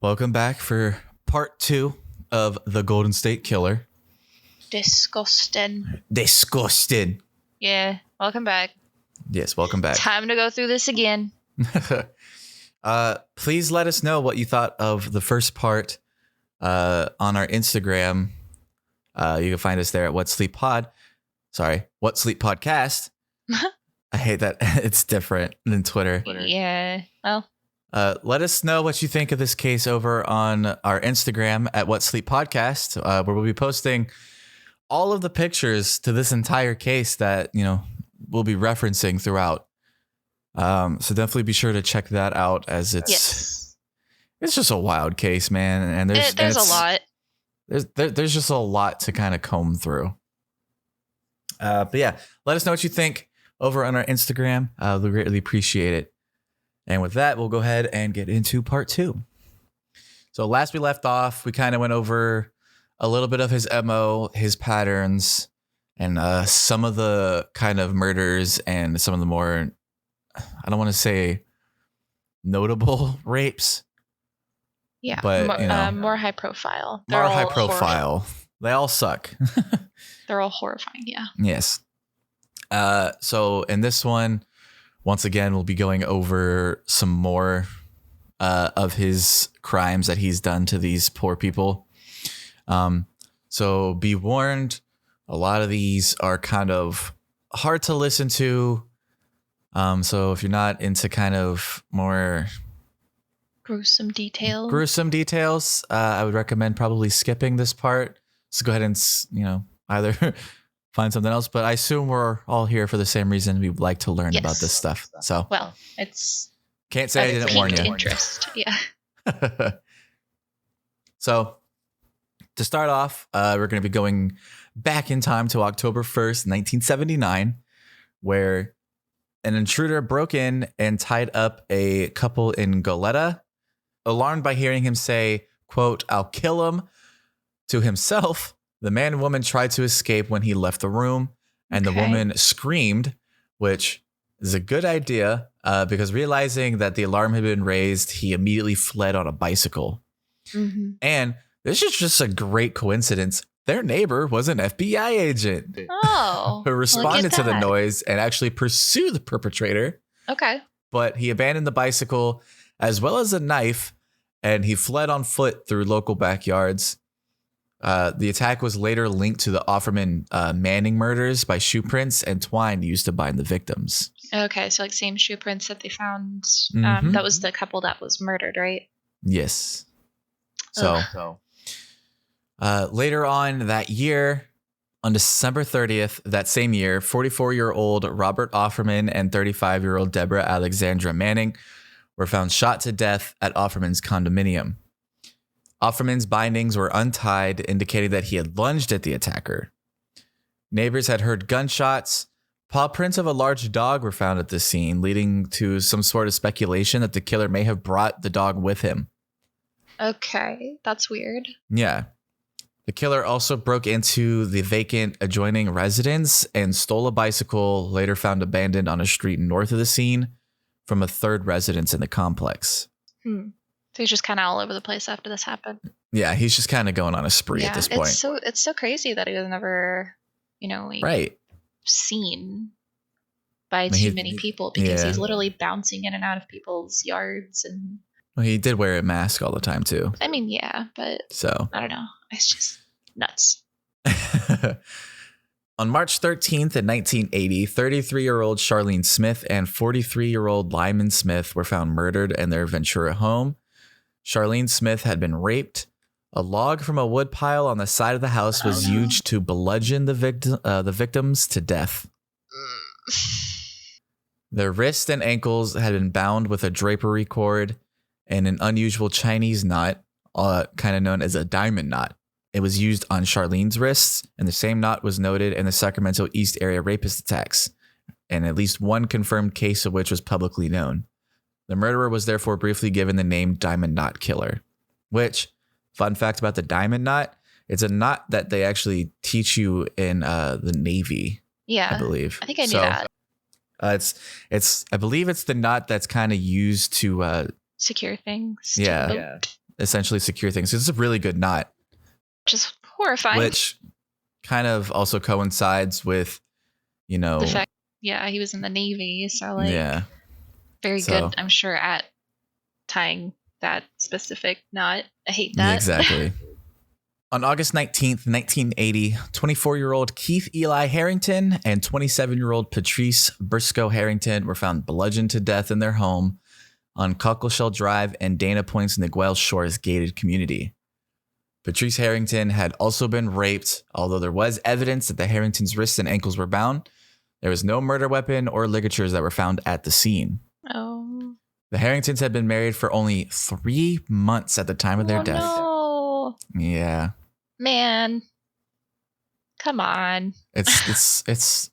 Welcome back for part 2 of the Golden State Killer. Disgusting. Disgusted. Yeah, welcome back. Yes, welcome back. Time to go through this again. Please let us know what you thought of the first part on our Instagram. You can find us there at What Sleep Podcast. I hate that it's different than Twitter. Yeah, well. Let us know what you think of this case over on our Instagram at What Sleep Podcast, where we'll be posting all of the pictures to this entire case that, we'll be referencing throughout. So definitely be sure to check that out, as it's just a wild case, man. And there's a lot. There's just a lot to kind of comb through. But yeah, let us know what you think over on our Instagram. We greatly appreciate it. And with that, we'll go ahead and get into part 2. So last we left off, we kind of went over a little bit of his MO, his patterns, and some of the kind of murders and some of the more, I don't want to say notable rapes. Yeah, but more high profile. More high profile. They all suck. They're all horrifying, yeah. Yes. So in this one, once again, we'll be going over some more of his crimes that he's done to these poor people. So be warned, a lot of these are kind of hard to listen to. So if you're not into kind of more gruesome details, I would recommend probably skipping this part. So go ahead and, either find something else, but I assume we're all here for the same reason. We like to learn about this stuff. So, well, it's can't say I didn't warn you. Interest, yeah. So, to start off, we're going to be going back in time to October 1st, 1979, where an intruder broke in and tied up a couple in Goleta. Alarmed by hearing him say, quote, "I'll kill him," to himself, the man and woman tried to escape when he left the room, and the woman screamed, which is a good idea because realizing that the alarm had been raised, he immediately fled on a bicycle. Mm-hmm. And this is just a great coincidence. Their neighbor was an FBI agent who responded to the noise and actually pursued the perpetrator. Okay. But he abandoned the bicycle as well as a knife, and he fled on foot through local backyards. The attack was later linked to the Offerman Manning murders by shoe prints and twine used to bind the victims. Okay, so like same shoe prints that they found. Mm-hmm. That was the couple that was murdered, right? Yes. So later on that year, on December 30th, that same year, 44-year-old Robert Offerman and 35-year-old Deborah Alexandra Manning were found shot to death at Offerman's condominium. Offerman's bindings were untied, indicating that he had lunged at the attacker. Neighbors had heard gunshots. Paw prints of a large dog were found at the scene, leading to some sort of speculation that the killer may have brought the dog with him. Okay, that's weird. Yeah. The killer also broke into the vacant adjoining residence and stole a bicycle, later found abandoned on a street north of the scene, from a third residence in the complex. So he's just kind of all over the place after this happened. Yeah, he's just kind of going on a spree at this point. It's so crazy that he was never, seen by too many people, because he's literally bouncing in and out of people's yards. And well, he did wear a mask all the time too. I mean, yeah, but so I don't know. It's just nuts. On March 13th in 1980, 33-year-old Charlene Smith and 43-year-old Lyman Smith were found murdered in their Ventura home. Charlene Smith had been raped. A log from a wood pile on the side of the house was used to bludgeon the victims to death. Their wrists and ankles had been bound with a drapery cord and an unusual Chinese knot, kind of known as a diamond knot. It was used on Charlene's wrists, and the same knot was noted in the Sacramento East area rapist attacks, and at least one confirmed case of which was publicly known. The murderer was therefore briefly given the name Diamond Knot Killer, which, fun fact about the diamond knot, it's a knot that they actually teach you in the Navy. Yeah, I believe. I think I knew that. I believe it's the knot that's kind of used to secure things. Yeah. essentially secure things. It's a really good knot. Just horrifying. Which kind of also coincides with, the fact, he was in the Navy, so very good, I'm sure, at tying that specific knot. I hate that. Exactly. On August 19th, 1980, 24-year-old Keith Eli Harrington and 27-year-old Patrice Briscoe Harrington were found bludgeoned to death in their home on Cockleshell Drive and Dana Point's Niguel Shores gated community. Patrice Harrington had also been raped, although there was evidence that the Harringtons' wrists and ankles were bound. There was no murder weapon or ligatures that were found at the scene. Oh. The Harringtons had been married for only 3 months at the time of their death. No. Yeah. Man. Come on. It sucks.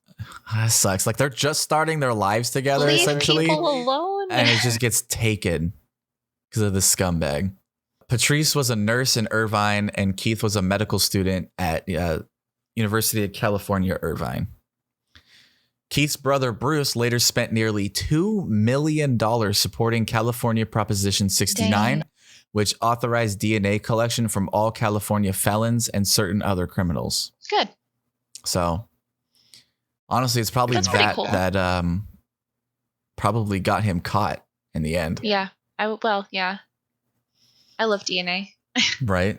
Like, they're just starting their lives together, Leave essentially. People alone. And it just gets taken because of this scumbag. Patrice was a nurse in Irvine, and Keith was a medical student at University of California, Irvine. Keith's brother, Bruce, later spent nearly $2 million supporting California Proposition 69, which authorized DNA collection from all California felons and certain other criminals. Good. So, honestly, it's probably that probably got him caught in the end. Yeah. I love DNA. Right.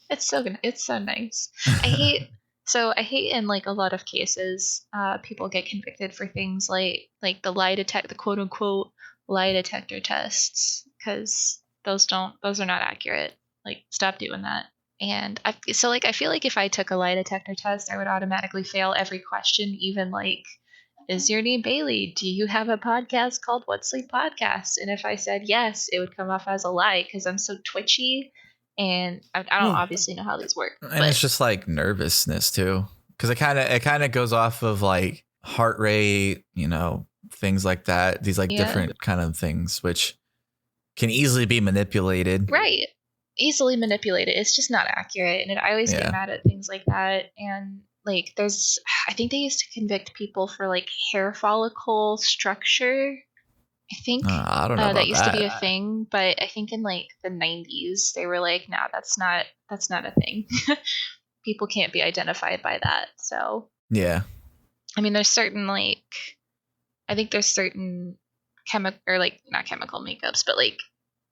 It's so good. It's so nice. I hate in like a lot of cases, people get convicted for things like the quote unquote lie detector tests, because those are not accurate. Like, stop doing that. And I feel like if I took a lie detector test, I would automatically fail every question, even like, is your name Bailey? Do you have a podcast called What Sleep Podcast? And if I said yes, it would come off as a lie because I'm so twitchy, and I don't obviously know how these work. And it's just like nervousness too, because it kind of goes off of like heart rate, things like that. These like different kind of things, which can easily be manipulated. Right. Easily manipulated. It's just not accurate. And I always get mad at things like that. And like, I think they used to convict people for like hair follicle structure. I think I don't know that used to be a thing, but I think in like the 90s they were like, nah, that's not a thing. People can't be identified by that. So yeah, I mean, there's certain chemical, or like not chemical makeups, but like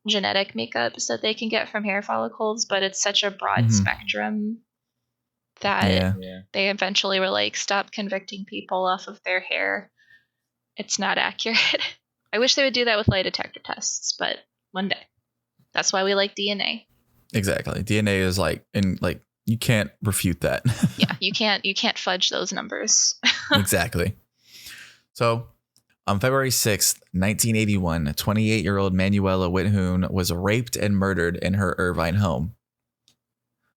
genetic makeups that they can get from hair follicles, but it's such a broad spectrum that they eventually were like, stop convicting people off of their hair. It's not accurate. I wish they would do that with lie detector tests, but one day. That's why we like DNA. Exactly. DNA is you can't refute that. Yeah, you can't fudge those numbers. Exactly. So, on February 6th, 1981, 28-year-old Manuela Whithoon was raped and murdered in her Irvine home.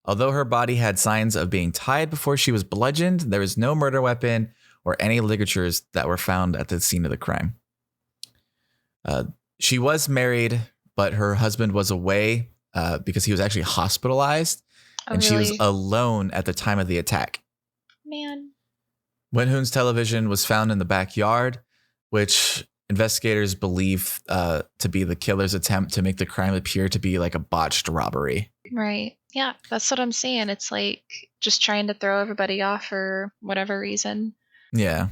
Although her body had signs of being tied before she was bludgeoned, there was no murder weapon or any ligatures that were found at the scene of the crime. She was married, but her husband was away because he was actually hospitalized, and she was alone at the time of the attack. Man. Whithoon's television was found in the backyard, which investigators believe to be the killer's attempt to make the crime appear to be like a botched robbery. Right. Yeah, that's what I'm saying. It's like just trying to throw everybody off for whatever reason. Yeah.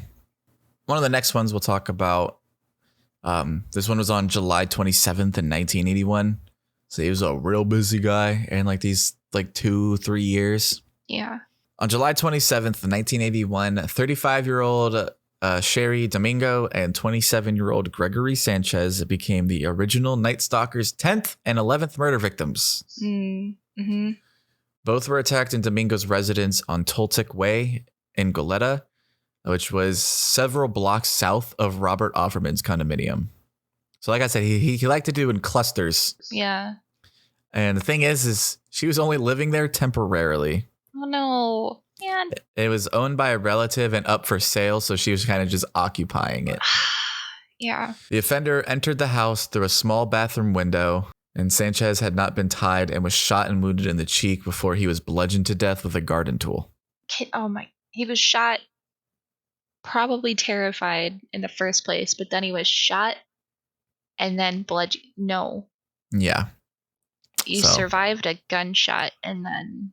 One of the next ones we'll talk about, this one was on July 27th in 1981. So he was a real busy guy in like these 2-3 years. Yeah. On July 27th, 1981, 35-year-old Sherry Domingo and 27-year-old Gregory Sanchez became the original Night Stalker's 10th and 11th murder victims. Mm-hmm. Both were attacked in Domingo's residence on Toltec Way in Goleta, which was several blocks south of Robert Offerman's condominium. So like I said, he liked to do in clusters. Yeah. And the thing is she was only living there temporarily. Oh, no. Man. It was owned by a relative and up for sale, so she was kind of just occupying it. Yeah. The offender entered the house through a small bathroom window, and Sanchez had not been tied and was shot and wounded in the cheek before he was bludgeoned to death with a garden tool. Oh, my. He was shot, probably terrified in the first place, but then he was shot and then bludgeoned. No. Yeah. you survived a gunshot and then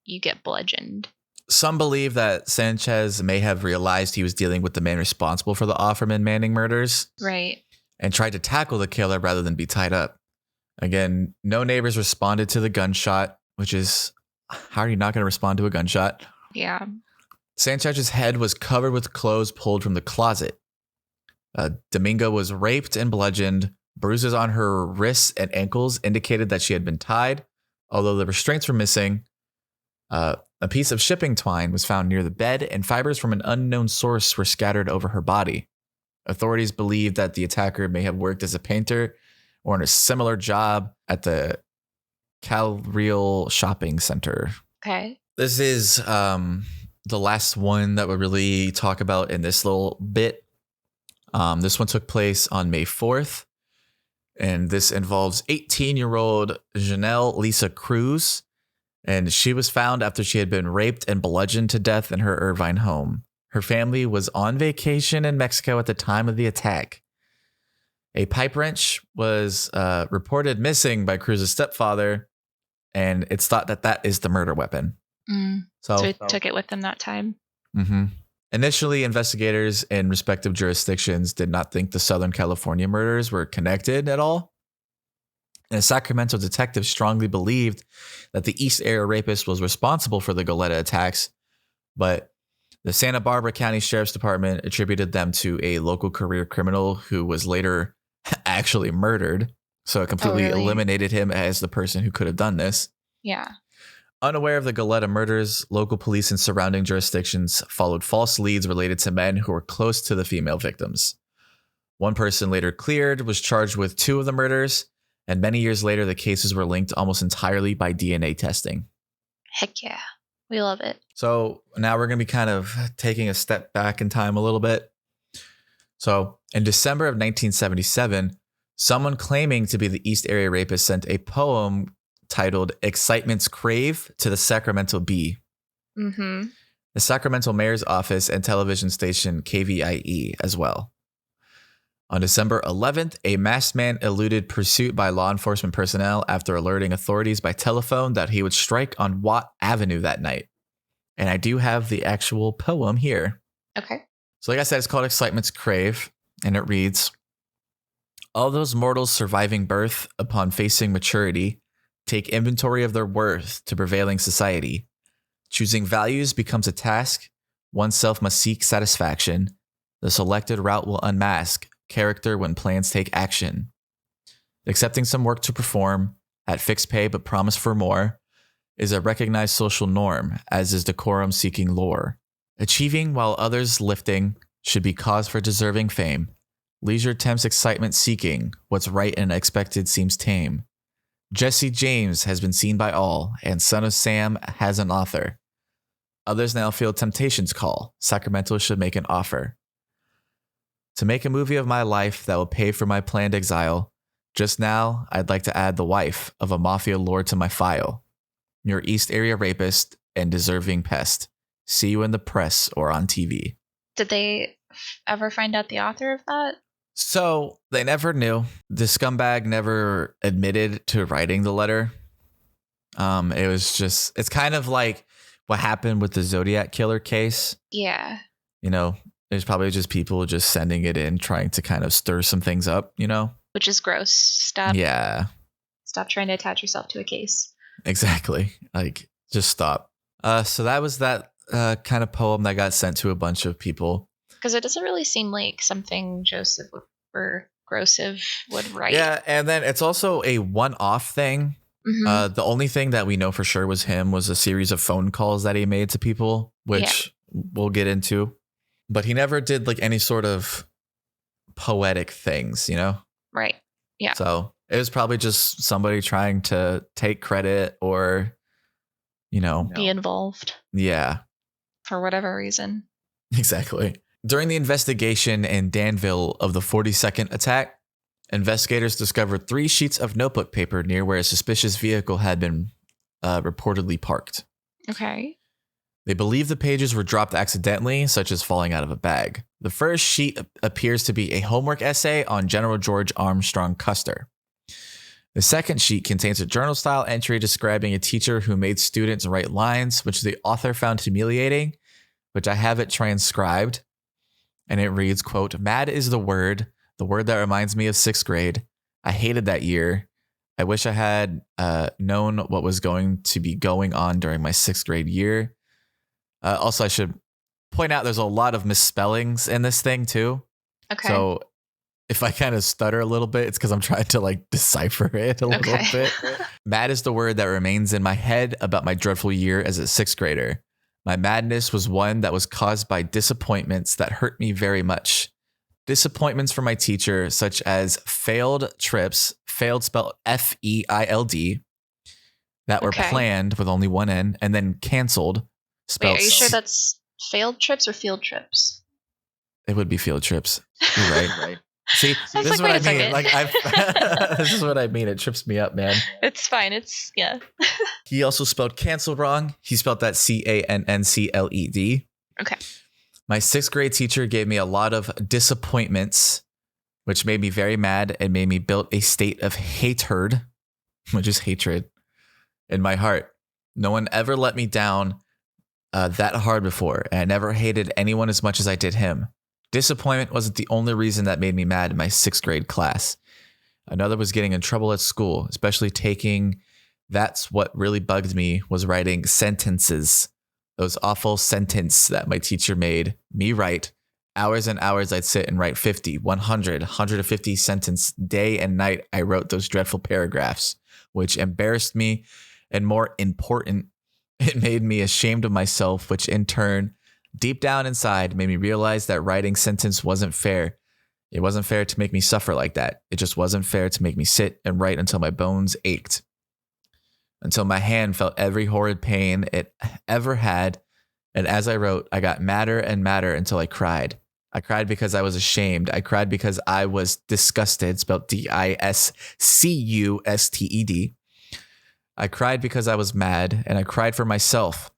you get bludgeoned. Some believe that Sanchez may have realized he was dealing with the man responsible for the Offerman Manning murders. Right. And tried to tackle the killer rather than be tied up. Again, no neighbors responded to the gunshot, which is, how are you not going to respond to a gunshot? Yeah. Sanchez's head was covered with clothes pulled from the closet. Domingo was raped and bludgeoned. Bruises on her wrists and ankles indicated that she had been tied, although the restraints were missing. A piece of shipping twine was found near the bed, and fibers from an unknown source were scattered over her body. Authorities believe that the attacker may have worked as a painter or in a similar job at the Calreal shopping center. Okay. This is the last one that we'll really talk about in this little bit. This one took place on May 4th, and this involves 18-year-old Janelle Lisa Cruz, and she was found after she had been raped and bludgeoned to death in her Irvine home. Her family was on vacation in Mexico at the time of the attack. A pipe wrench was reported missing by Cruz's stepfather, and it's thought that that is the murder weapon. So he took it with him that time. Mm-hmm. Initially, investigators in respective jurisdictions did not think the Southern California murders were connected at all. And a Sacramento detective strongly believed that the East Area rapist was responsible for the Goleta attacks, but the Santa Barbara County Sheriff's Department attributed them to a local career criminal who was later actually murdered. So it completely eliminated him as the person who could have done this. Yeah. Unaware of the Goleta murders, local police in surrounding jurisdictions followed false leads related to men who were close to the female victims. One person later cleared, was charged with 2 of the murders, and many years later, the cases were linked almost entirely by DNA testing. Heck yeah. We love it. So now we're going to be kind of taking a step back in time a little bit. So in December of 1977, someone claiming to be the East Area rapist sent a poem titled Excitement's Crave to the Sacramento Bee. Mm-hmm. The Sacramento mayor's office and television station KVIE as well. On December 11th, a masked man eluded pursuit by law enforcement personnel after alerting authorities by telephone that he would strike on Watt Avenue that night. And I do have the actual poem here. Okay. So like I said, it's called Excitement's Crave, and it reads, all those mortals surviving birth upon facing maturity take inventory of their worth to prevailing society. Choosing values becomes a task. Oneself must seek satisfaction. The selected route will unmask character when plans take action. Accepting some work to perform at fixed pay but promise for more is a recognized social norm, as is decorum seeking lore. Achieving while others lifting should be cause for deserving fame. Leisure tempts excitement seeking. What's right and expected seems tame. Jesse James has been seen by all, and Son of Sam has an author. Others now feel temptation's call. Sacramento should make an offer. To make a movie of my life that will pay for my planned exile, just now I'd like to add the wife of a mafia lord to my file. Your East Area rapist and deserving pest. See you in the press or on TV. Did they ever find out the author of that? So they never knew. The scumbag never admitted to writing the letter. It was just, it's kind of like what happened with the Zodiac killer case. Yeah. You know, there's probably just people just sending it in, trying to kind of stir some things up, you know? Which is gross. Stop. Yeah. Stop trying to attach yourself to a case. Exactly. Like, just stop. So that was that kind of poem that got sent to a bunch of people. Because it doesn't really seem like something Joseph or Grossev would write. Yeah, and then it's also a one-off thing. Mm-hmm. The only thing that we know for sure was him was a series of phone calls that he made to people, which we'll get into. But he never did like any sort of poetic things, you know? Right. Yeah. So it was probably just somebody trying to take credit or, you know, be involved. Yeah. For whatever reason. Exactly. During the investigation in Danville of the 42nd attack, investigators discovered 3 sheets of notebook paper near where a suspicious vehicle had been reportedly parked. Okay. They believe the pages were dropped accidentally, such as falling out of a bag. The first sheet appears to be a homework essay on General George Armstrong Custer. The second sheet contains a journal style entry describing a teacher who made students write lines, which the author found humiliating, which I have it transcribed. And it reads, quote, "Mad is the word that reminds me of sixth grade. I hated that year. I wish I had known what was going to be going on during my sixth grade year." Also, I should point out there's a lot of misspellings in this thing too. Okay. So if I kind of stutter a little bit, it's because I'm trying to like decipher it a little bit. Mad is the word that remains in my head about my dreadful year as a sixth grader. My madness was one that was caused by disappointments that hurt me very much. Disappointments from my teacher, such as failed trips, failed spelled FEILD, that were planned with only one N, and then canceled. Wait, are you sure that's failed trips or field trips? It would be field trips. You're right. See, this is what I mean. Like this is what I mean. It trips me up, man. It's fine. It's yeah. He also spelled cancel wrong. He spelled that CANNCLED. Okay. My sixth grade teacher gave me a lot of disappointments, which made me very mad and made me build a state of hatred, which is hatred, in my heart. No one ever let me down that hard before, and I never hated anyone as much as I did him. Disappointment wasn't the only reason that made me mad in my sixth grade class. Another was getting in trouble at school, especially taking. That's what really bugged me, was writing sentences. Those awful sentences that my teacher made me write. Hours and hours I'd sit and write 50, 100, 150 sentence day and night. I wrote those dreadful paragraphs, which embarrassed me, and more important, it made me ashamed of myself, which in turn, deep down inside, made me realize that writing sentence wasn't fair. It wasn't fair to make me suffer like that. It just wasn't fair to make me sit and write until my bones ached. Until my hand felt every horrid pain it ever had. And as I wrote, I got madder and madder until I cried. I cried because I was ashamed. I cried because I was disgusted, spelled DISCUSTED. I cried because I was mad, and I cried for myself.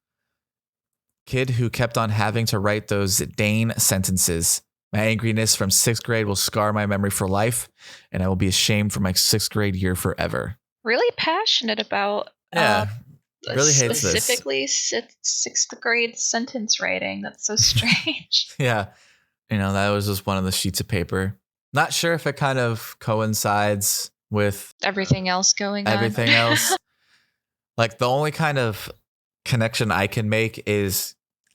Kid who kept on having to write those Dane sentences. My angriness from sixth grade will scar my memory for life, and I will be ashamed for my sixth grade year forever. Really passionate about really hates specifically sixth grade sentence writing. That's so strange. Yeah. That was just one of the sheets of paper. Not sure if it kind of coincides with everything else going on. Everything else. Like the only kind of connection I can make is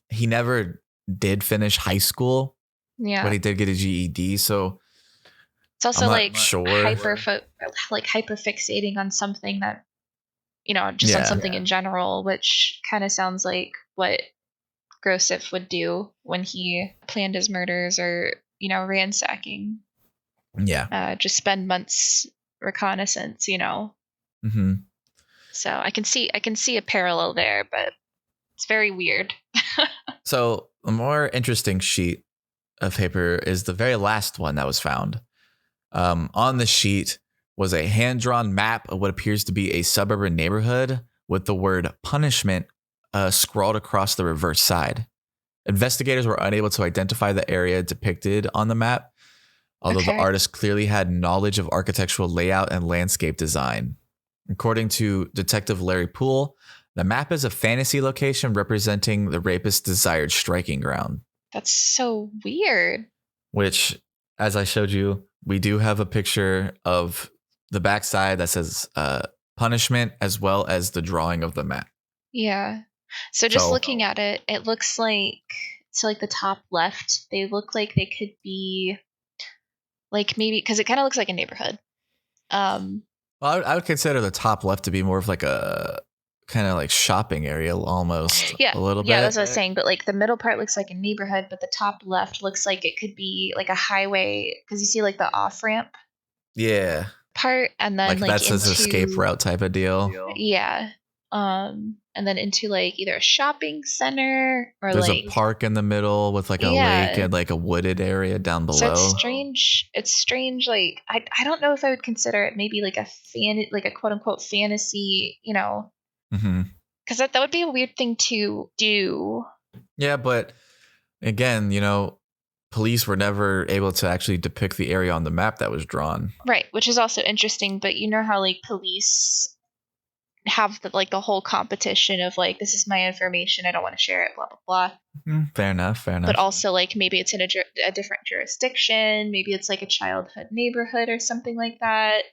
he never did finish high school. Yeah. But he did get a GED. So it's also hyperfixating on something that, on something in general, which kind of sounds like what Grosif would do when he planned his murders or, ransacking. Yeah. Just spend months reconnaissance, Mm-hmm. So I can see a parallel there, but it's very weird. So the more interesting sheet of paper is the very last one that was found. On the sheet was a hand-drawn map of what appears to be a suburban neighborhood with the word punishment scrawled across the reverse side. Investigators were unable to identify the area depicted on the map, although the artist clearly had knowledge of architectural layout and landscape design. According to Detective Larry Poole, the map is a fantasy location representing the rapist's desired striking ground. That's so weird. Which, as I showed you, we do have a picture of the backside that says punishment, as well as the drawing of the map. Yeah. So looking at it, it looks like, the top left, they look like they could be like maybe, because it kind of looks like a neighborhood. Well, I would consider the top left to be more of like a kind of like shopping area almost. Yeah. A little bit. Yeah, that's what I was saying. But like the middle part looks like a neighborhood, but the top left looks like it could be like a highway, because you see like the off ramp. Yeah. Part, and then like that's his escape route type of deal. Yeah. And then into like either a shopping center or there's a park in the middle with like a lake and like a wooded area down below. So it's strange. Like I don't know if I would consider it maybe like a quote unquote fantasy, because that would be a weird thing to do. Yeah, but again, police were never able to actually depict the area on the map that was drawn. Right, which is also interesting, but you know how like police have the whole competition of like, this is my information, I don't want to share it, blah blah blah. Fair enough. But also like maybe it's in a different jurisdiction, maybe it's like a childhood neighborhood or something like that.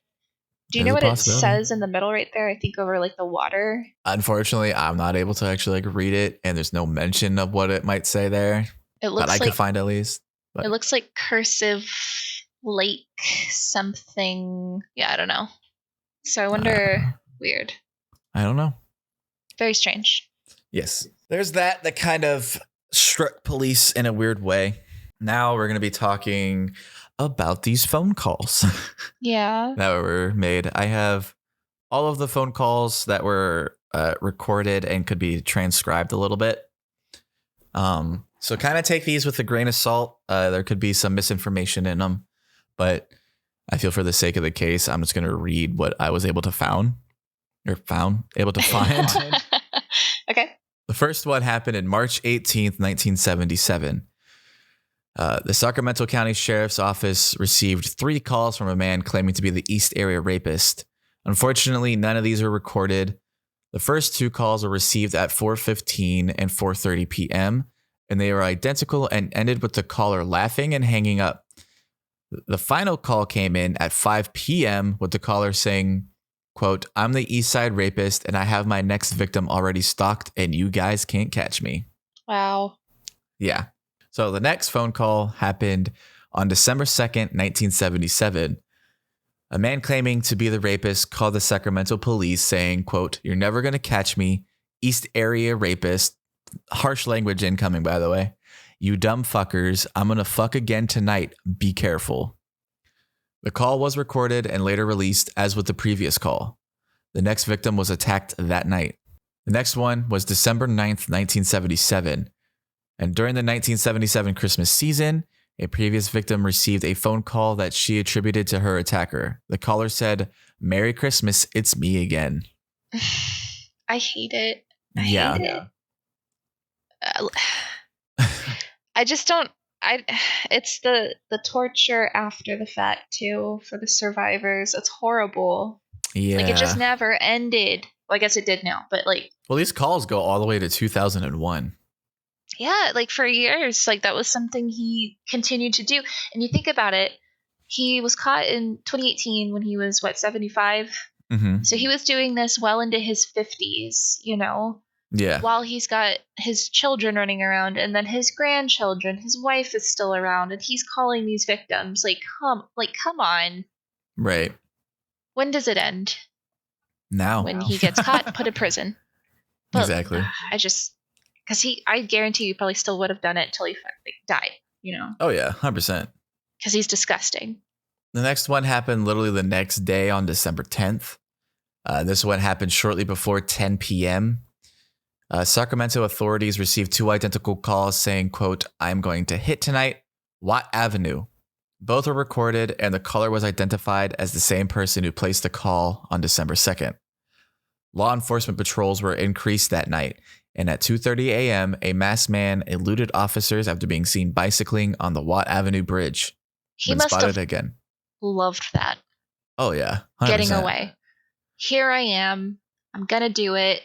Do you know what it says in the middle right there? I think over like the water. Unfortunately, I'm not able to actually like read it, and there's no mention of what it might say there. It looks but I could find at least. But it looks like cursive lake something. Yeah, I don't know. So I wonder. Weird. I don't know. Very strange. Yes. There's that kind of struck police in a weird way. Now we're going to be talking about these phone calls. Yeah. that were made. I have all of the phone calls that were recorded and could be transcribed a little bit. So kind of take these with a grain of salt. There could be some misinformation in them, but I feel for the sake of the case, I'm just going to read what I was able to find. Okay. The first one happened in March 18th, 1977. The Sacramento County Sheriff's Office received 3 calls from a man claiming to be the East Area rapist. Unfortunately, none of these are recorded. The first 2 calls were received at 4:15 and 4:30 p.m., and they were identical and ended with the caller laughing and hanging up. The final call came in at 5 p.m. with the caller saying, quote, "I'm the East Side rapist and I have my next victim already stalked and you guys can't catch me." Wow. Yeah. So the next phone call happened on December 2nd, 1977. A man claiming to be the rapist called the Sacramento police saying, quote, "You're never going to catch me. East Area rapist." Harsh language incoming, by the way. "You dumb fuckers. I'm going to fuck again tonight. Be careful." The call was recorded and later released as with the previous call. The next victim was attacked that night. The next one was December 9th, 1977. And during the 1977 Christmas season, a previous victim received a phone call that she attributed to her attacker. The caller said, "Merry Christmas, it's me again." I hate it. I hate it. I just don't. It's the torture after the fact too for the survivors. It's horrible. Yeah. Like it just never ended. Well, I guess it did now, but like. Well, these calls go all the way to 2001. Yeah, like for years, like that was something he continued to do. And you think about it, he was caught in 2018 when he was 75. Mm-hmm. So he was doing this well into his 50s, you know. Yeah. While he's got his children running around and then his grandchildren, his wife is still around and he's calling these victims come on. Right. When does it end? Now. When he gets caught, put in prison. But exactly. I guarantee you probably still would have done it until he died, you know? Oh yeah, 100%. Because he's disgusting. The next one happened literally the next day on December 10th. This one happened shortly before 10 p.m. Sacramento authorities received 2 identical calls saying, quote, "I'm going to hit tonight, Watt Avenue." Both were recorded and the caller was identified as the same person who placed the call on December 2nd. Law enforcement patrols were increased that night, and at 2:30 a.m., a masked man eluded officers after being seen bicycling on the Watt Avenue Bridge. He must spotted have again. Loved that. Oh, yeah. 100%. Getting away. Here I am. I'm going to do it.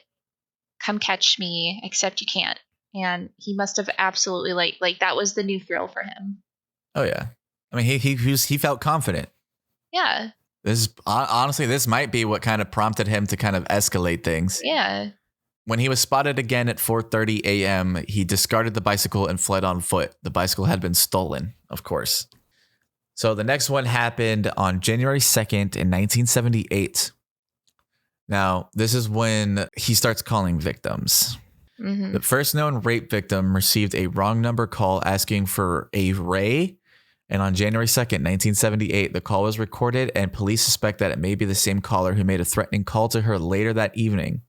Come catch me, except you can't. And he must have absolutely like that was the new thrill for him. Oh, yeah. I mean, he felt confident. Yeah. Honestly, this might be what kind of prompted him to kind of escalate things. Yeah. When he was spotted again at 4:30 a.m., he discarded the bicycle and fled on foot. The bicycle had been stolen, of course. So the next one happened on January 2nd in 1978. Now, this is when he starts calling victims. Mm-hmm. The first known rape victim received a wrong number call asking for a Ray. And on January 2nd, 1978, the call was recorded and police suspect that it may be the same caller who made a threatening call to her later that evening.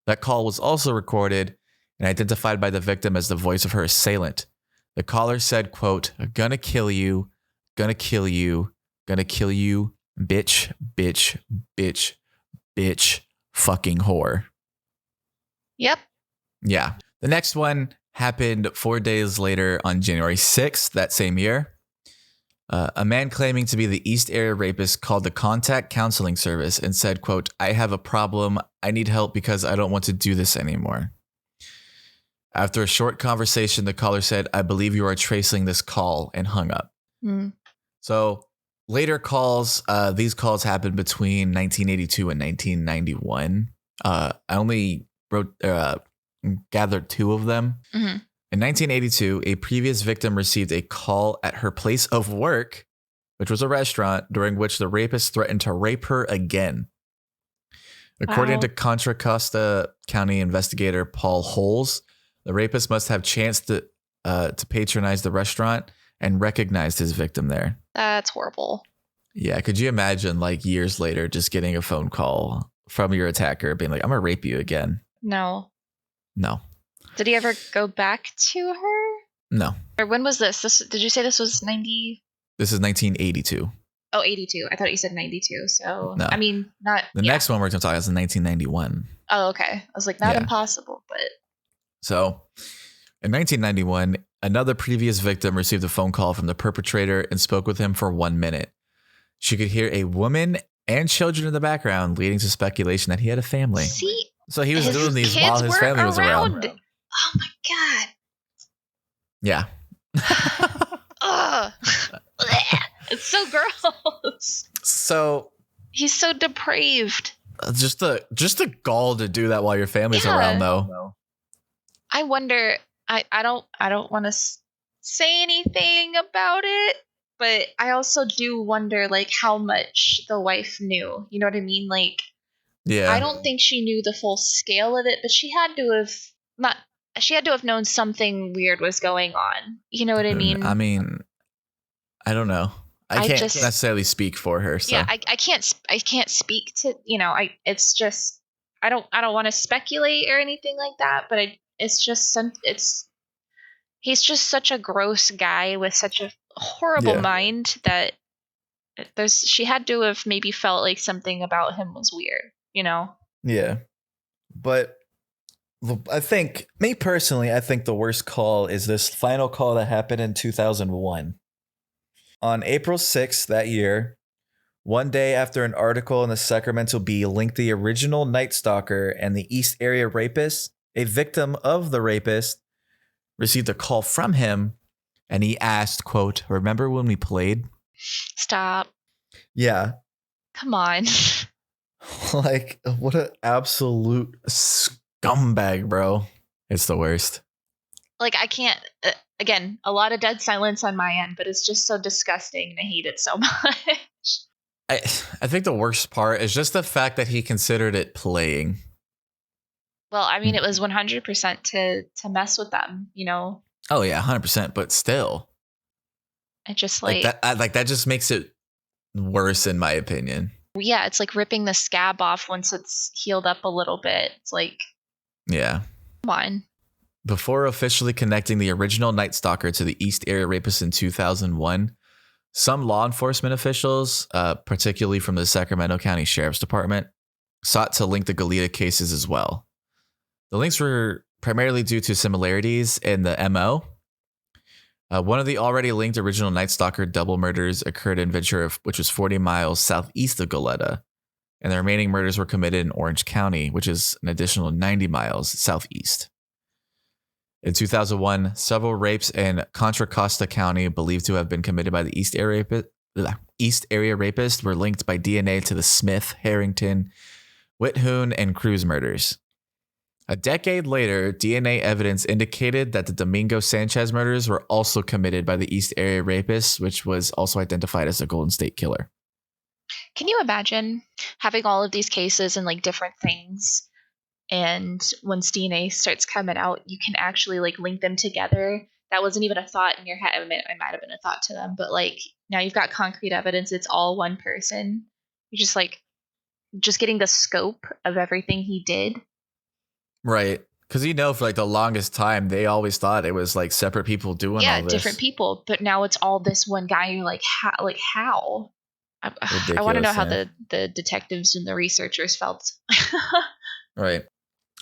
That call was also recorded and identified by the victim as the voice of her assailant. The caller said, quote, "Gonna kill you, gonna kill you, gonna kill you, bitch, bitch, bitch, bitch, fucking whore." Yep. Yeah. The next one happened 4 days later on January 6th that same year. A man claiming to be the East Area rapist called the contact counseling service and said, quote, "I have a problem. I need help because I don't want to do this anymore." After a short conversation, the caller said, "I believe you are tracing this call," and hung up. So later calls, these calls happened between 1982 and 1991. I only gathered 2 of them. In 1982, a previous victim received a call at her place of work, which was a restaurant, during which the rapist threatened to rape her again. According to Contra Costa County investigator Paul Holes, the rapist must have chanced to patronize the restaurant and recognized his victim there. That's horrible. Yeah, could you imagine like years later just getting a phone call from your attacker being like, "I'm gonna rape you again"? No. Did he ever go back to her? No. Or when was this? Did you say this was 90? This is 1982. Oh, 82. I thought you said 92. So, no. I mean, not... The next one we're going to talk about is in 1991. Oh, okay. I was like, not impossible, but... So, in 1991, another previous victim received a phone call from the perpetrator and spoke with him for 1 minute. She could hear a woman and children in the background, leading to speculation that he had a family. See? So he was doing these while his family was around. Oh my God. Yeah. Ugh. It's so gross. So he's so depraved. Just the gall to do that while your family's around, though. I wonder. I don't want to say anything about it, but I also do wonder, like, how much the wife knew. You know what I mean? Like, yeah. I don't think she knew the full scale of it, but she had to have not. She had to have known something weird was going on. You know what I mean? I mean, I don't know. I can't necessarily speak for her. So. Yeah, I can't speak to, it's just, I don't want to speculate or anything like that, but he's just such a gross guy with such a horrible mind that she had to have maybe felt like something about him was weird, Yeah. But I think, me personally, I think the worst call is this final call that happened in 2001. On April 6th that year, one day after an article in the Sacramento Bee linked the original Night Stalker and the East Area rapist, a victim of the rapist received a call from him, and he asked, quote, "Remember when we played?" Stop. Yeah. Come on. Like, what an absolute scumbag, bro. It's the worst. Like, I can't, again, a lot of dead silence on my end, but it's just so disgusting and I hate it so much. I think the worst part is just the fact that he considered it playing. Well, I mean, it was 100% to mess with them, Oh yeah, 100%, but still. It just that just makes it worse in my opinion. Yeah, it's like ripping the scab off once it's healed up a little bit. It's like, yeah. Come on. Before officially connecting the original Night Stalker to the East Area rapist in 2001, some law enforcement officials, particularly from the Sacramento County Sheriff's Department, sought to link the Goleta cases as well. The links were primarily due to similarities in the MO. One of the already linked original Night Stalker double murders occurred in Ventura, which was 40 miles southeast of Goleta, and the remaining murders were committed in Orange County, which is an additional 90 miles southeast. In 2001, several rapes in Contra Costa County believed to have been committed by the East Area rapist were linked by DNA to the Smith, Harrington, Whithoon, and Cruz murders. A decade later, DNA evidence indicated that the Domingo Sanchez murders were also committed by the East Area rapist, which was also identified as a Golden State Killer. Can you imagine having all of these cases and like different things? And once DNA starts coming out, you can actually like link them together. That wasn't even a thought in your head. I mean, it might have been a thought to them, but like now you've got concrete evidence. It's all one person. You're just getting the scope of everything he did. Right. Because for like the longest time, they always thought it was like separate people doing all this. Yeah, different people. But now it's all this one guy. You're like, how? I want to know how the detectives and the researchers felt. Right.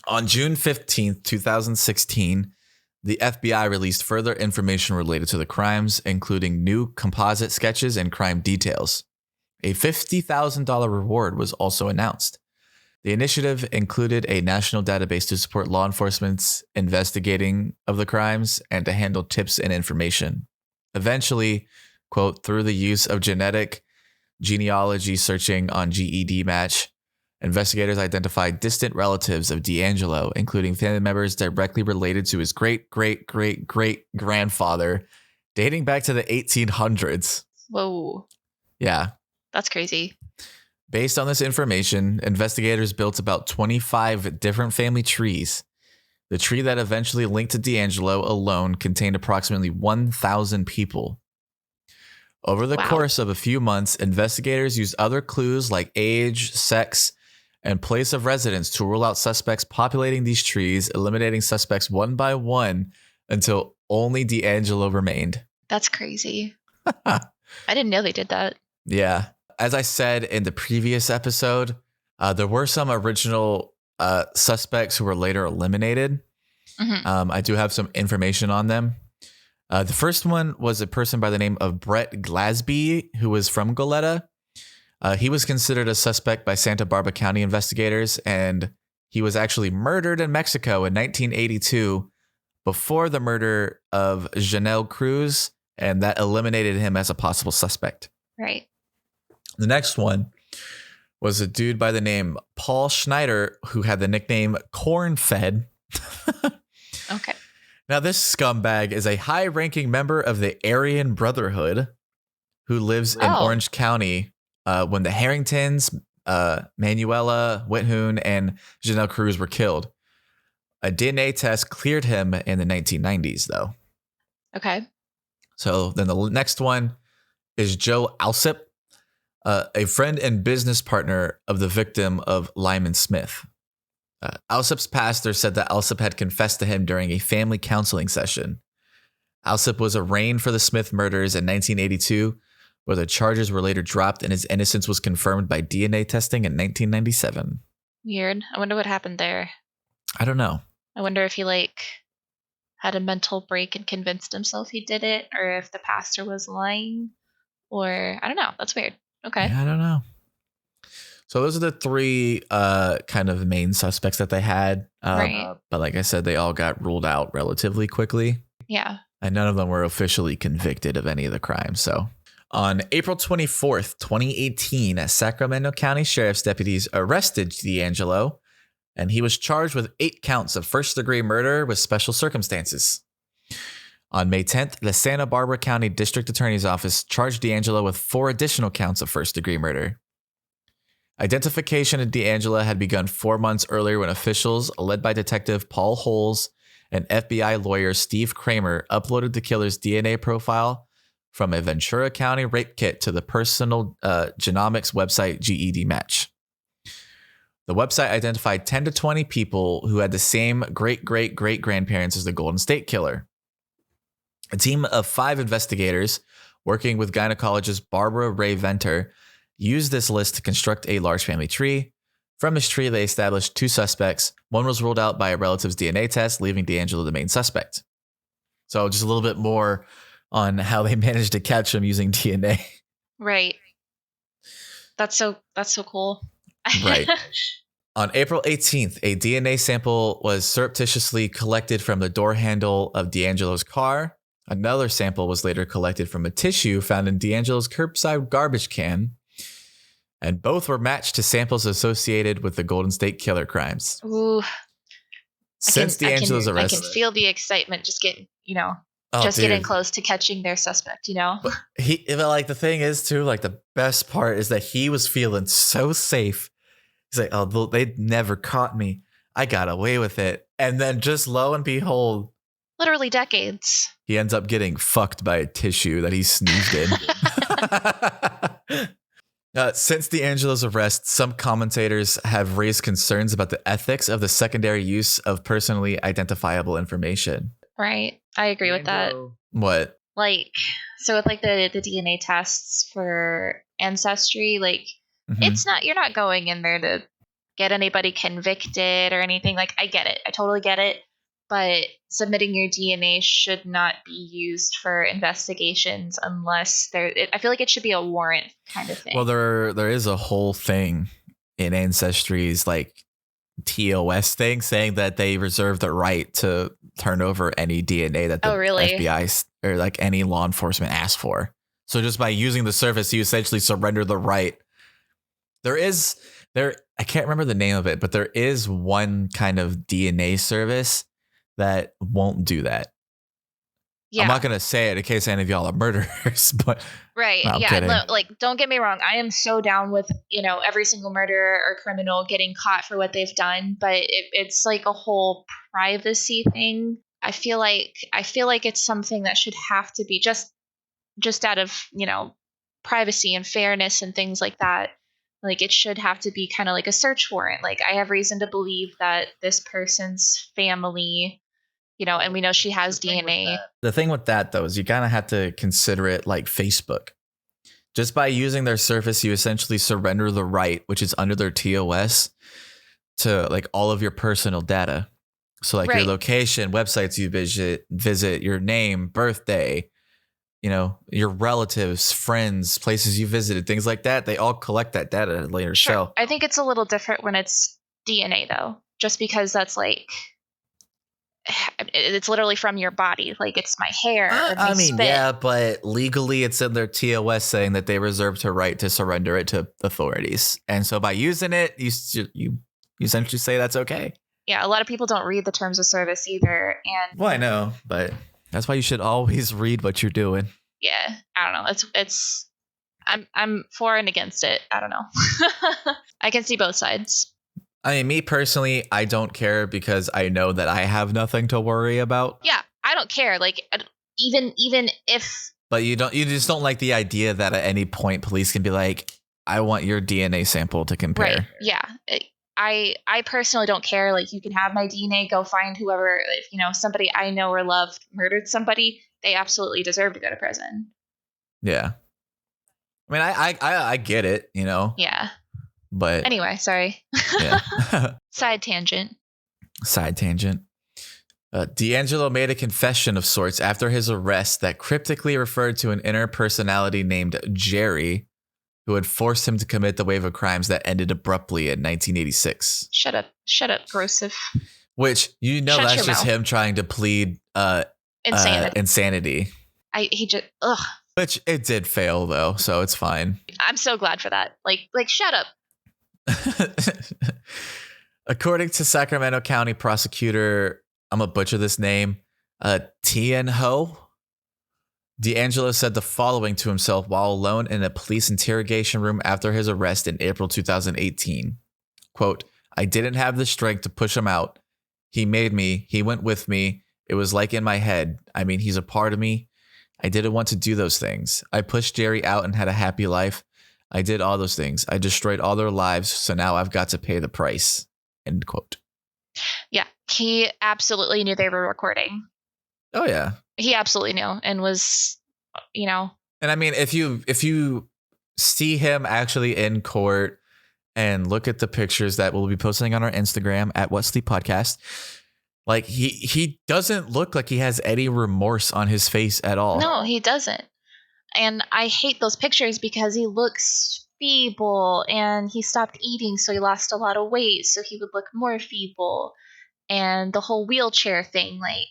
On June 15th, 2016, The FBI released further information related to the crimes, including new composite sketches and crime details. A $50,000 reward was also announced. The initiative included a national database to support law enforcement's investigating of the crimes and to handle tips and information. Eventually, quote, through the use of genetic genealogy searching on GED Match, investigators identified distant relatives of D'Angelo, including family members directly related to his great-great-great-great-grandfather, dating back to the 1800s. Whoa. Yeah. That's crazy. Based on this information, investigators built about 25 different family trees. The tree that eventually linked to D'Angelo alone contained approximately 1,000 people. Over the course of a few months, investigators used other clues like age, sex, and place of residence to rule out suspects populating these trees, eliminating suspects one by one until only D'Angelo remained. That's crazy. I didn't know they did that. Yeah. As I said in the previous episode, there were some original suspects who were later eliminated. Mm-hmm. I do have some information on them. The first one was a person by the name of Brett Glasby, who was from Goleta. He was considered a suspect by Santa Barbara County investigators, and he was actually murdered in Mexico in 1982 before the murder of Janelle Cruz, and that eliminated him as a possible suspect. Right. The next one was a dude by the name Paul Schneider, who had the nickname Corn-Fed. Okay. Now, this scumbag is a high-ranking member of the Aryan Brotherhood who lives in Orange County when the Harringtons, Manuela Whithoon, and Janelle Cruz were killed. A DNA test cleared him in the 1990s, though. Okay. So then the next one is Joe Alsip, a friend and business partner of the victim of Lyman Smith. Alsip's pastor said that Alsip had confessed to him during a family counseling session. Alsip was arraigned for the Smith murders in 1982, where the charges were later dropped and his innocence was confirmed by DNA testing in 1997. Weird. I wonder what happened there. I don't know. I wonder if he had a mental break and convinced himself he did it, or if the pastor was lying, or I don't know. That's weird. Okay. Yeah, I don't know. So those are the three kind of main suspects that they had. Right. But like I said, they all got ruled out relatively quickly. Yeah. And none of them were officially convicted of any of the crimes. So on April 24th, 2018, Sacramento County Sheriff's deputies arrested D'Angelo, and he was charged with 8 counts of first-degree murder with special circumstances. On May 10th, the Santa Barbara County District Attorney's Office charged D'Angelo with 4 additional counts of first-degree murder. Identification of D'Angelo had begun 4 months earlier when officials, led by Detective Paul Holes and FBI lawyer Steve Kramer, uploaded the killer's DNA profile from a Ventura County rape kit to the personal genomics website GED Match. The website identified 10 to 20 people who had the same great-great-great-grandparents as the Golden State Killer. A team of 5 investigators, working with gynecologist Barbara Ray Venter, used this list to construct a large family tree. From this tree, they established 2 suspects. One was ruled out by a relative's DNA test, leaving D'Angelo the main suspect. So just a little bit more on how they managed to catch him using DNA. Right. That's so cool. Right. On April 18th, a DNA sample was surreptitiously collected from the door handle of D'Angelo's car. Another sample was later collected from a tissue found in D'Angelo's curbside garbage can. And both were matched to samples associated with the Golden State Killer crimes. Ooh. Since D'Angelo's arrest, I can feel the excitement just getting, dude, getting close to catching their suspect, But the thing is too, the best part is that he was feeling so safe. He's like, oh, they never caught me. I got away with it. And then just lo and behold, literally decades, he ends up getting fucked by a tissue that he sneezed in. Since D'Angelo's arrest, some commentators have raised concerns about the ethics of the secondary use of personally identifiable information. Right. I agree with that. What? So with the DNA tests for ancestry, it's not, you're not going in there to get anybody convicted or anything. I get it. I totally get it. but submitting your DNA should not be used for investigations unless I feel like it should be a warrant kind of thing. Well, there is a whole thing in Ancestry's like TOS thing saying that they reserve the right to turn over any DNA that the really? FBI or like any law enforcement asks for. So just by using the service, you essentially surrender the right. I can't remember the name of it, but there is one kind of DNA service that won't do that. Yeah. I'm not going to say it in case any of y'all are murderers, but right. no, I'm kidding. Like, don't get me wrong. I am so down with, every single murderer or criminal getting caught for what they've done, but it's like a whole privacy thing. I feel like it's something that should have to be just out of, privacy and fairness and things like that. Like, it should have to be kind of like a search warrant. Like, I have reason to believe that this person's family, and we know she has DNA. The thing with that, though, is you kind of have to consider it like Facebook. Just by using their service, you essentially surrender the right, which is under their TOS, to like all of your personal data. So like your location, websites you visit, your name, birthday, your relatives, friends, places you visited, things like that. They all collect that data later. Sure. So I think it's a little different when it's DNA, though, just because that's like, it's literally from your body. Like, it's my hair. Or my spit. Yeah, but legally it's in their TOS saying that they reserve the right to surrender it to authorities. And so by using it, you essentially say that's okay. Yeah, a lot of people don't read the terms of service either. And well, I know, but that's why you should always read what you're doing. Yeah, I don't know. It's I'm for and against it. I don't know. I can see both sides. I mean, me personally, I don't care because I know that I have nothing to worry about. Yeah, I don't care. Like, even if. But you just don't like the idea that at any point police can be like, I want your DNA sample to compare. Right. Yeah. I personally don't care. Like, you can have my DNA, go find whoever, if, somebody I know or love murdered somebody, they absolutely deserve to go to prison. Yeah. I mean, I get it, Yeah. But anyway, sorry. Yeah. Side tangent. D'Angelo made a confession of sorts after his arrest that cryptically referred to an inner personality named Jerry, who had forced him to commit the wave of crimes that ended abruptly in 1986. Shut up, Grosif. Which, that's just him trying to plead insanity. Which it did fail, though, so it's fine. I'm so glad for that. Like shut up. According to Sacramento County prosecutor, I'm going to butcher this name, Tien Ho, D'Angelo said the following to himself while alone in a police interrogation room after his arrest in April 2018. Quote, I didn't have the strength to push him out. He made me. He went with me. It was like in my head. I mean, he's a part of me. I didn't want to do those things. I pushed Jerry out and had a happy life. I did all those things. I destroyed all their lives. So now I've got to pay the price. End quote. Yeah, he absolutely knew they were recording. Oh, yeah. He absolutely knew and was, And I mean, if you see him actually in court and look at the pictures that we'll be posting on our Instagram at What Sleep Podcast, like he doesn't look like he has any remorse on his face at all. No, he doesn't. And I hate those pictures because he looks feeble and he stopped eating, so he lost a lot of weight, so he would look more feeble. And the whole wheelchair thing, like,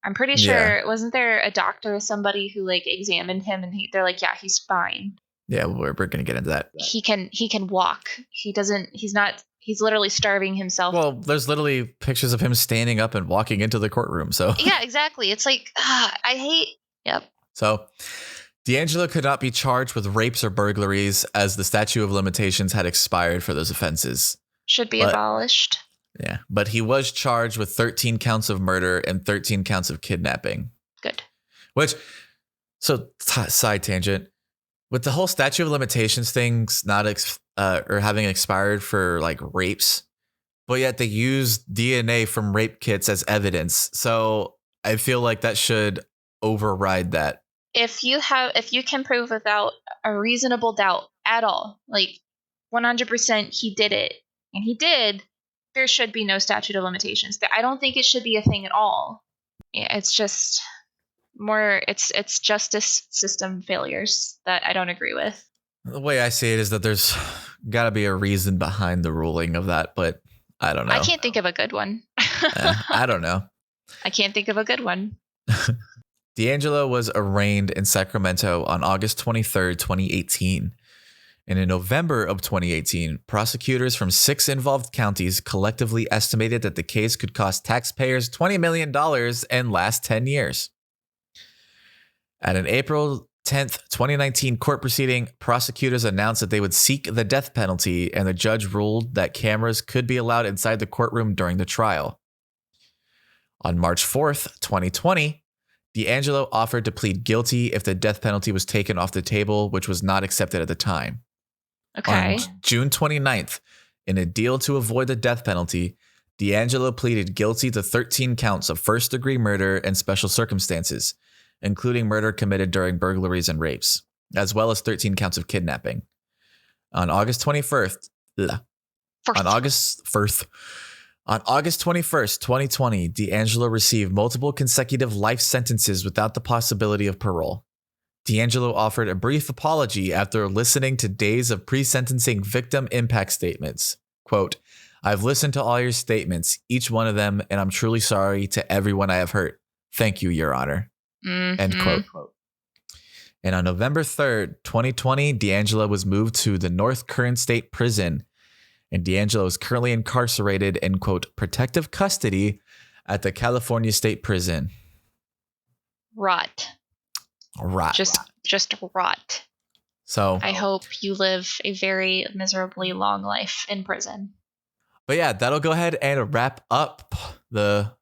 I'm pretty sure, wasn't there a doctor or somebody who like examined him and they're like, yeah, he's fine. Yeah, we're going to get into that. He can walk. He's literally starving himself. Well, there's literally pictures of him standing up and walking into the courtroom. So yeah, exactly. It's like, yep. So D'Angelo could not be charged with rapes or burglaries as the statute of limitations had expired for those offenses. Should be abolished. Yeah, but he was charged with 13 counts of murder and 13 counts of kidnapping. Good. Side tangent, with the whole statute of limitations things not or having expired for like rapes, but yet they use DNA from rape kits as evidence. So I feel like that should override that. If you can prove without a reasonable doubt at all, like 100% he did it, and he did, there should be no statute of limitations. I don't think it should be a thing at all. Yeah, it's just more, it's justice system failures that I don't agree with. The way I see it is that there's got to be a reason behind the ruling of that, but I don't know. I can't think of a good one. I don't know. I can't think of a good one. D'Angelo was arraigned in Sacramento on August 23rd, 2018. And in November of 2018, prosecutors from 6 involved counties collectively estimated that the case could cost taxpayers $20 million and last 10 years. At an April 10th, 2019 court proceeding, prosecutors announced that they would seek the death penalty, and the judge ruled that cameras could be allowed inside the courtroom during the trial. On March 4th, 2020, D'Angelo offered to plead guilty if the death penalty was taken off the table, which was not accepted at the time. Okay. On June 29th, in a deal to avoid the death penalty, D'Angelo pleaded guilty to 13 counts of first-degree murder and special circumstances, including murder committed during burglaries and rapes, as well as 13 counts of kidnapping. On August 21st, on August 21st, 2020, D'Angelo received multiple consecutive life sentences without the possibility of parole. D'Angelo offered a brief apology after listening to days of pre-sentencing victim impact statements. Quote, "I've listened to all your statements, each one of them, and I'm truly sorry to everyone I have hurt. Thank you, Your Honor." Mm-hmm. End quote. And on November 3rd, 2020, D'Angelo was moved to the North Kern State Prison, and D'Angelo is currently incarcerated in, quote, protective custody at the California State Prison. Rot. Just rot. So I hope you live a very miserably long life in prison. But yeah, that'll go ahead and wrap up the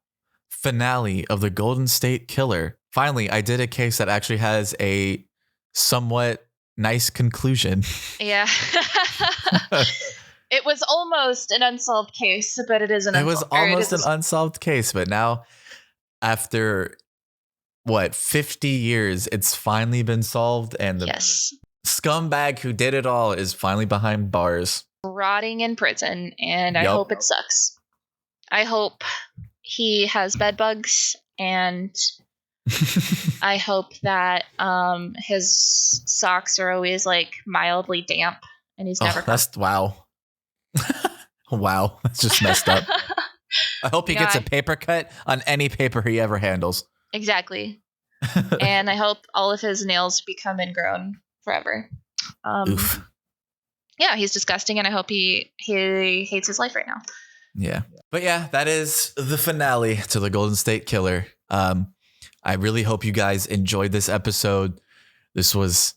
finale of the Golden State Killer. Finally, I did a case that actually has a somewhat nice conclusion. Yeah. It was almost an unsolved case, but it is an unsolved case, but now after 50 years, it's finally been solved, and the scumbag who did it all is finally behind bars, rotting in prison, and I hope it sucks. I hope he has bed bugs, and I hope that his socks are always like mildly damp, and he's never. Wow. Wow, that's just messed up. I hope he gets a paper cut on any paper he ever handles. Exactly. And I hope all of his nails become ingrown forever. Oof. Yeah, he's disgusting, and I hope he hates his life right now. Yeah. But yeah, that is the finale to the Golden State Killer. I really hope you guys enjoyed this episode. This was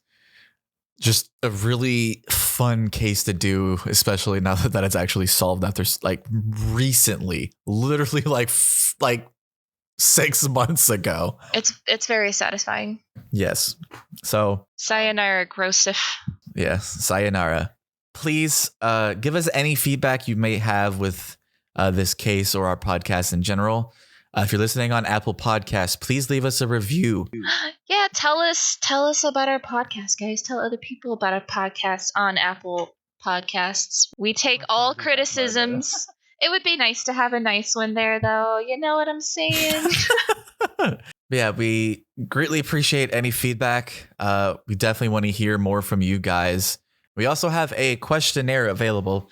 just a really fun case to do, especially now that it's actually solved after like recently, literally like 6 months ago. It's very satisfying. Yes. So sayonara, Grosif. Yes, sayonara. Please give us any feedback you may have with this case or our podcast in general. If you're listening on Apple Podcasts, please leave us a review. Yeah, tell us about our podcast, guys. Tell other people about our podcast on Apple Podcasts. We take all criticisms. It would be nice to have a nice one there, though. You know what I'm saying? Yeah, we greatly appreciate any feedback. We definitely want to hear more from you guys. We also have a questionnaire available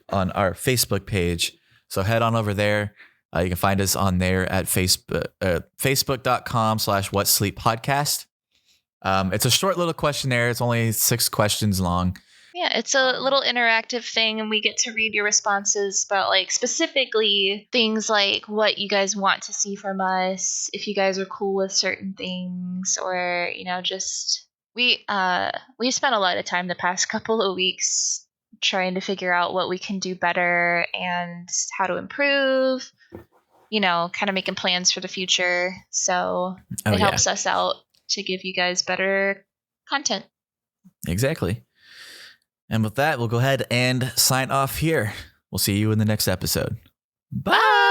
on our Facebook page. So head on over there. You can find us on there at facebook.com/whatsleeppodcast. It's a short little questionnaire. It's only 6 questions long. Yeah, it's a little interactive thing, and we get to read your responses about like specifically things like what you guys want to see from us, if you guys are cool with certain things, or just we spent a lot of time the past couple of weeks trying to figure out what we can do better and how to improve, kind of making plans for the future. So it helps us out to give you guys better content. Exactly. And with that, we'll go ahead and sign off here. We'll see you in the next episode. Bye.